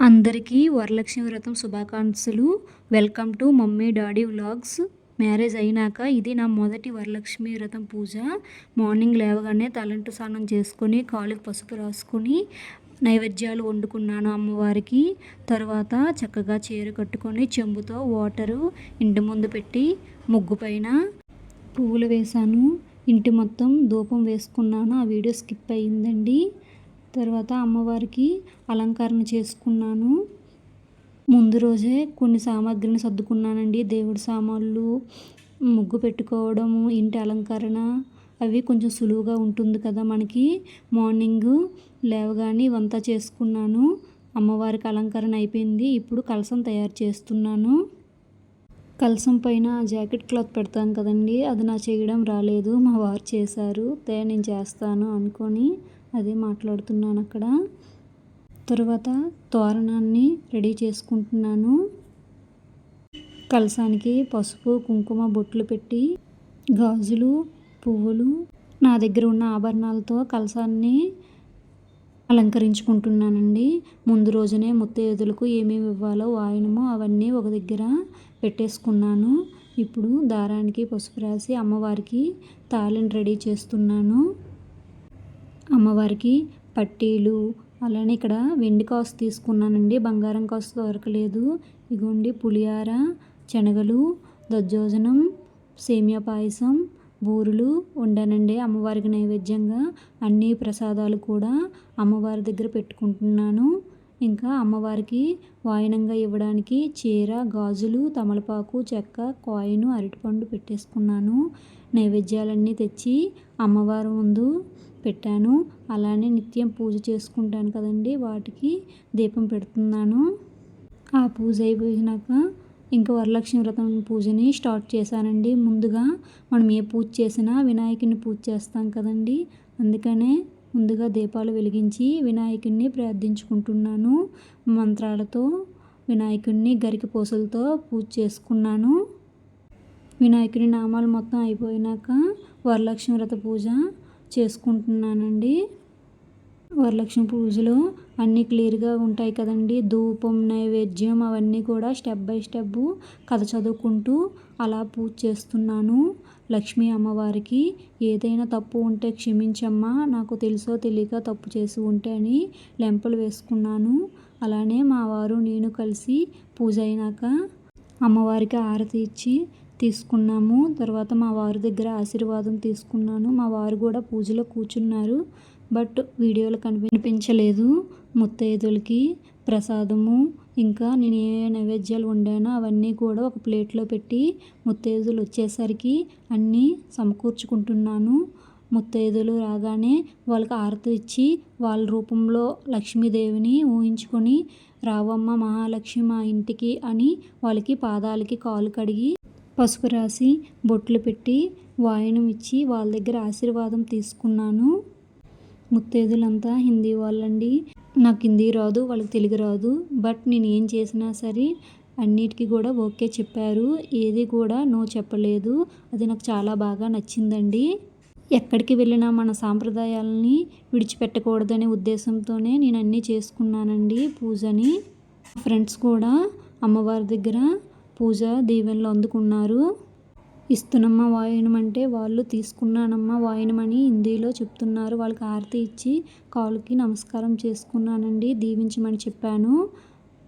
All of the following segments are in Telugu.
అందరికీ వరలక్ష్మి వ్రతం శుభాకాంక్షలు. Welcome to mummy daddy vlogs. Marriage అయినాక ఇది నా మొదటి వరలక్ష్మి వ్రతం పూజ. మార్నింగ్ లేవగానే తలంటు స్నానం చేసుకొని కాళ్ళకి పసుపు రాసుకొని నైవేద్యాలు వండుకున్నాను అమ్మవారికి. తర్వాత చక్కగా చీర కట్టుకొని చెంబుతో వాటరు ఇంటి ముందు పెట్టి ముగ్గు పైన పువ్వులు వేశాను. ఇంటి మొత్తం ధూపం వేసుకున్నాను. ఆ వీడియో స్కిప్ అయ్యిందండి. తర్వాత అమ్మవారికి అలంకరణ చేసుకున్నాను. ముందు రోజే కొన్ని సామాగ్రిని సర్దుకున్నానండి. దేవుడి సామాన్లు, ముగ్గు పెట్టుకోవడము, ఇంటి అలంకరణ అవి కొంచెం సులువుగా ఉంటుంది కదా మనకి. మార్నింగ్ లేవగానే ఇవంతా చేసుకున్నాను. అమ్మవారికి అలంకరణ అయిపోయింది. ఇప్పుడు కలశం తయారు చేస్తున్నాను. కలశం పైన జాకెట్ క్లాత్ పెడతాం కదండి, అది నా చేయడం రాలేదు, మా వారు చేశారు. నేను చేస్తాను అనుకొని అదే మాట్లాడుతున్నాను అక్కడ. తర్వాత తోరణాన్ని రెడీ చేసుకుంటున్నాను. కలశానికి పసుపు కుంకుమ బొట్లు పెట్టి గాజులు పువ్వులు నా దగ్గర ఉన్న ఆభరణాలతో కలశాన్ని అలంకరించుకుంటున్నానండి. ముందు రోజునే ముత్తైదులకు ఏమేమి ఇవ్వాలో వాయనమో అవన్నీ ఒక దగ్గర పెట్టేసుకున్నాను. ఇప్పుడు దారానికి పసుపు రాసి అమ్మవారికి తాళిని రెడీ చేస్తున్నాను. అమ్మవారికి పట్టీలు, అలానే ఇక్కడ వెండి కాసు తీసుకున్నానండి, బంగారం కాసు దొరకలేదు. ఇగోండి పులిహార, శనగలు, దద్దోజనం, సేమియా పాయసం, బూరెలు వండానండి అమ్మవారికి నైవేద్యంగా. అన్ని ప్రసాదాలు కూడా అమ్మవారి దగ్గర పెట్టుకుంటున్నాను. ఇంకా అమ్మవారికి వాయనంగా ఇవ్వడానికి చీర, గాజులు, తమలపాకు, చెక్క, కాయిన్, అరటిపండు పెట్టేసుకున్నాను. నైవేద్యాలన్నీ తెచ్చి అమ్మవారి ముందు పెట్టాను. అలానే నిత్యం పూజ చేసుకుంటాను కదండి, వాటికి దీపం పెడుతున్నాను. ఆ పూజ అయిపోయినాక ఇంకా వరలక్ష్మి వ్రతం పూజని స్టార్ట్ చేశానండి. ముందుగా మనం ఏ పూజ చేసినా వినాయకుడిని పూజ చేస్తాం కదండి, అందుకనే ముందుగా దీపాలు వెలిగించి వినాయకుడిని ప్రార్థించుకుంటున్నాను. మంత్రాలతో వినాయకుడిని గరిక పూసలతో పూజ చేసుకున్నాను. వినాయకుడి నామాలు మొత్తం అయిపోయినాక వరలక్ష్మి వ్రత పూజ చేసుకుంటున్నానండి. వరలక్ష్మి పూజలో అన్నీ క్లియర్గా ఉంటాయి కదండి. ధూపం, నైవేద్యం అవన్నీ కూడా స్టెప్ బై స్టెప్ కథ చదువుకుంటూ అలా పూజ చేస్తున్నాను. లక్ష్మీ అమ్మవారికి ఏదైనా తప్పు ఉంటే క్షమించమ్మా, నాకు తెలుసో తెలియక తప్పు చేసి ఉంటే అని లెంపలు వేసుకున్నాను. అలానే మా వారు నేను కలిసి పూజ అయినాక అమ్మవారికి హారతి ఇచ్చి తీసుకున్నాము. తర్వాత మా వారి దగ్గర ఆశీర్వాదం తీసుకున్నాను. మా వారు కూడా పూజలో కూర్చున్నారు, బట్ వీడియోలో కనిపించలేదు. ముత్తైదులకి ప్రసాదము, ఇంకా నేను ఏ నైవేద్యాలు వండానో అవన్నీ కూడా ఒక ప్లేట్లో పెట్టి ముత్తైదులు వచ్చేసరికి అన్నీ సమకూర్చుకుంటున్నాను. ముత్తైదులు రాగానే వాళ్ళకి హారతి ఇచ్చి వాళ్ళ రూపంలో లక్ష్మీదేవిని ఊహించుకొని రావమ్మ మహాలక్ష్మి మా ఇంటికి అని వాళ్ళకి పాదాలకి కాలు కడిగి పసుపు రాసి బొట్లు పెట్టి వాయనం ఇచ్చి వాళ్ళ దగ్గర ఆశీర్వాదం తీసుకున్నాను. ముత్తైదులంతా హిందీ వాళ్ళండి. నాకు హిందీ రాదు, వాళ్ళకి తెలుగు రాదు, బట్ నేను ఏం చేసినా సరే అన్నిటికీ కూడా ఓకే చెప్పారు. ఏది కూడా నో చెప్పలేదు. అది నాకు చాలా బాగా నచ్చిందండి. ఎక్కడికి వెళ్ళినా మన సాంప్రదాయాలని విడిచిపెట్టకూడదనే ఉద్దేశంతోనే నేను అన్నీ చేసుకున్నానండి పూజని. ఫ్రెండ్స్ కూడా అమ్మవారి దగ్గర పూజ దీవెనలు అందుకున్నారు. ఇస్తున్నమ్మ వాయనం అంటే వాళ్ళు తీసుకున్నానమ్మ వాయనం అని హిందీలో చెప్తున్నారు. వాళ్ళకి హారతి ఇచ్చి కాళ్ళకి నమస్కారం చేసుకున్నానండి, దీవించమని చెప్పాను.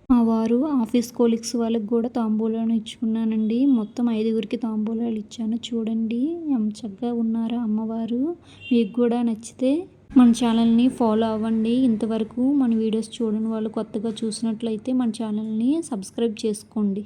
మా వారు ఆఫీస్ కోలీగ్స్ వాళ్ళకి కూడా తాంబూలాలు ఇచ్చుకున్నానండి. మొత్తం 5గురికి తాంబూలాలు ఇచ్చాను. చూడండి ఎంత చక్కగా ఉన్నారో అమ్మవారు. మీకు కూడా నచ్చితే మన ఛానల్ని ఫాలో అవ్వండి. ఇంతవరకు మన వీడియోస్ చూడని వాళ్ళు కొత్తగా చూసినట్లయితే మన ఛానల్ని సబ్స్క్రైబ్ చేసుకోండి.